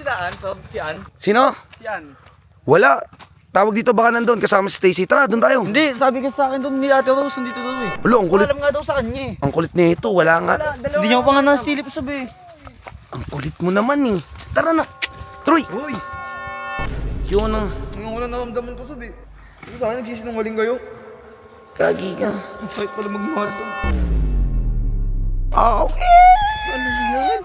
sila, si An. Sino? Si An. Wala. Tawag dito baka nandun kasama si Stacy. Tara, doon tayo. Hindi, sabi ka sa akin doon ni Ate Rose, nandito daw eh. Wala, ang kulit. Alam nga daw sa kanya eh. Ang kulit nito, wala nga. Hindi niya pa nga nasilip sabi. Ang kulit mo naman eh. Tara na. Troy. Uy. Yun ang... Ngayon ko lang nakamdaman to sabi. Ito sa akin, nagsisinungaling kayo. Kagi ka. Ang fight pala magmahal to. Oh, Ano yan?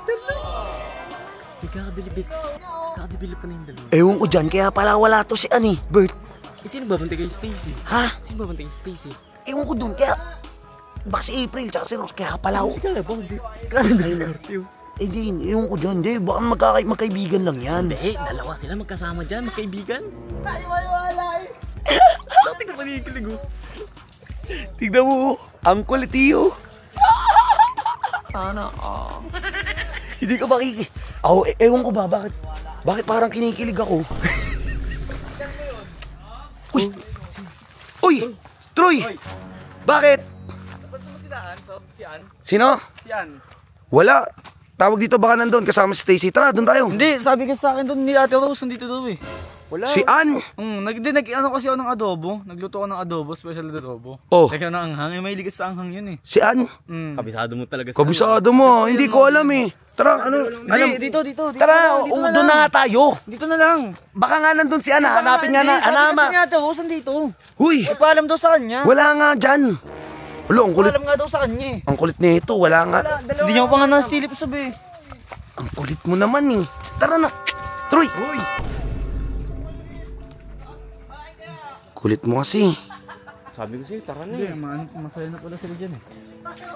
Kakadibili pa na yung dalawa. ewan ko dyan, kaya pala wala to si Ani, Bert. Eh, sino babantay kay Stacy? Ha? Sino babantay kay Stacy? Ewan ko dun, kaya... Baka si April, tsaka si Rose, kaya pala ako. Sige na ba? Grabe na Scorpio. Eh di, ewan ko dyan, di. Baka magkaibigan lang yan. Hindi, dalawa sila magkasama dyan, magkaibigan. Tayo maliwalay. Tingnan pa nikikilig oh. Tignan mo, ang kulit iyo. Sana Hindi ka makiki... Ako, ewan ko ba, bakit parang kinikilig ako? Uy! Uy! Troy! Bakit? Si An. Sino? Si An. Wala. Tawag dito baka nandun kasama si Stacy. Tara, doon tayo. Hindi, sabi ka sa akin doon ni Ate Rose, nandito daw eh. Wala. Si An? Ano kasi ako ng adobo. Nagluto ako ng adobo, special adobo. Oh. Lagyan ng anghang, may ligas sa anghang yun eh. Si An? Kabisado mo talaga. Kabisado mo. Hindi ko alam eh. Tara, ano? Dito. Tara, doon na nga tayo. Dito na lang. Baka nga nandun si An. Hanapin nga na. Anama. Sabi kasi ni Ate Rose, nandito. Huy! May paalam daw sa kanya. Wala nga dyan. Wala, ang kulit. Paalam nga daw sa kanya eh. Ang kulit nito, wala nga. Hindi niya pa nga nasilip sabi. Ang kulit mo naman eh. Tara na. Troy! Uy! Kulit mo kasi. Sabi ko sa'yo, tara na eh. Masaya na pala sila dyan eh.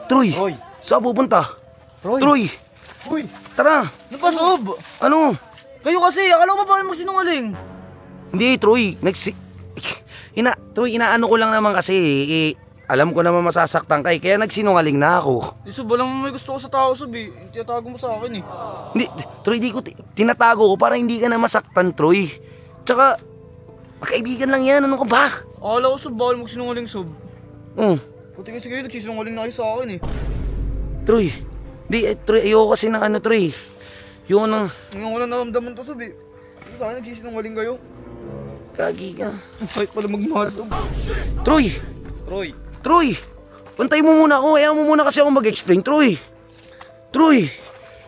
Troy! Troy! Saan pupunta? Troy! Uy! Tara! Ano pa, Sob? Ano? Kayo kasi, akala ko ba magsinungaling? Hindi, Troy. Troy, inaano ko lang naman kasi eh. Alam ko naman masasaktan ka eh. Kaya nagsinungaling na ako. Sob, alam mo may gusto ko sa tao, Sob eh. Tinatago mo sa akin eh. Hindi, Troy, di ko tinatago ko para hindi ka na masaktan, Troy. Tsaka, magkaibigan lang yan. Ano ka ba? Akala ko, Sob, bawal magsinungaling, Sob. Puti kasi kayo, nagsisinungaling na kayo sa akin eh. Troy, Troy, ayoko kasi ng ano, Troy. Yung ano... Ngayon ko lang nakamdaman to, Sob eh. Ito sa akin, nagsisinungaling kayo. Kagi ka. Ang fight pala magmahal, Sob. Troy! Pantay mo muna ako. Ayaw mo muna kasi ako mag-explain, Troy.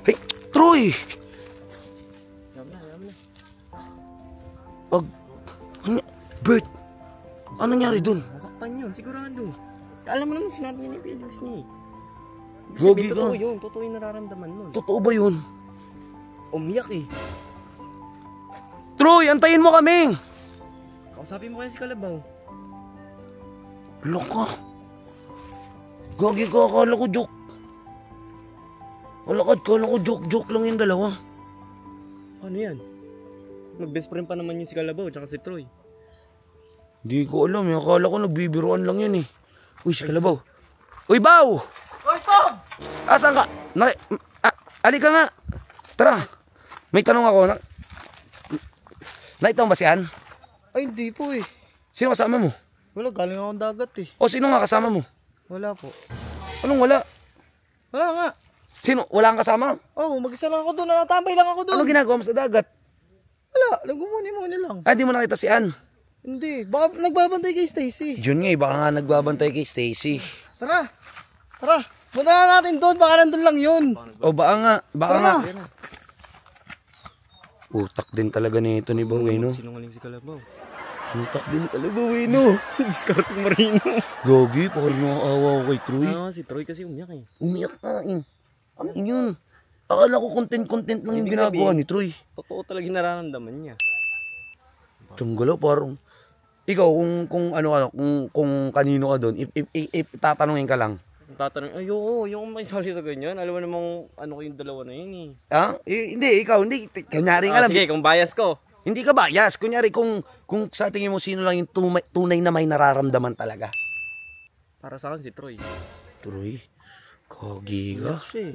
Hey, Troy! Bert, ano nangyari dun? Nasaktan yun, sigurado. Alam mo naman sinabi niya ni Felix niya. Gogi ka. Totoo yun, totoo yung nararamdaman nun. Totoo ba yun? Umiyak eh. Troy, antayin mo kami! Kausapin mo kaya si Kalabaw. Loko. Gogi ka, akala ko joke. Kala ko joke lang yung dalawa. Ano yan? Mag-best friend pa naman yung si Kalabaw tsaka si Troy. Di ko alam eh, akala ko nagbibiruan lang yan eh. Uy, si Kalabaw. Uy, Baw! Oy, Sob! Asan ka? Alika nga. Tara. May tanong ako. Naitaw ba si Ann? Ay, hindi po eh. Sino kasama mo? Wala, galing akong dagat eh. O sino nga kasama mo? Wala po. Anong wala? Wala nga. Sino? Wala kang kasama? Oh, mag-isa lang ako doon. Natambay lang ako doon. Anong ginagawa mo sa dagat? Wala, nagmumuni-muni lang. Di mo nakita si Ann? Hindi, baka nagbabantay kay Stacy. Yun nga eh, baka nga nagbabantay kay Stacy. Tara, punta na natin doon, baka nandun lang yun. O baka nga. Utak din talaga nito ni Baweno. Sinungaling si Kalabaw. Utak din talaga Baweno. Discarte Marino. Gogi, parang nakaawa ko kay Troy. Si Troy kasi umiyak eh. Umiyak ka eh. Ano yun? Akala ko content lang yung ginagawa ni Troy. Totoo talaga yung nararamdaman niya. Tunggalo, parang... Ikaw, kung kanino ka doon, tatanungin ka lang. Tatanungin, ayoko makisali sa ganyan. Alam mo namang ano ko yung dalawa na yun eh. Hindi, ikaw, hindi. Kunyari nga lang. Sige, kung bias ko. Hindi ka bias. Kunyari, kung sa tingin mo sino lang yung tunay na may nararamdaman talaga. Para sa akin si Troy. Troy? Gogi ka? Siya eh.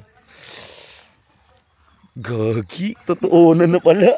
Gogi? Totoo na pala.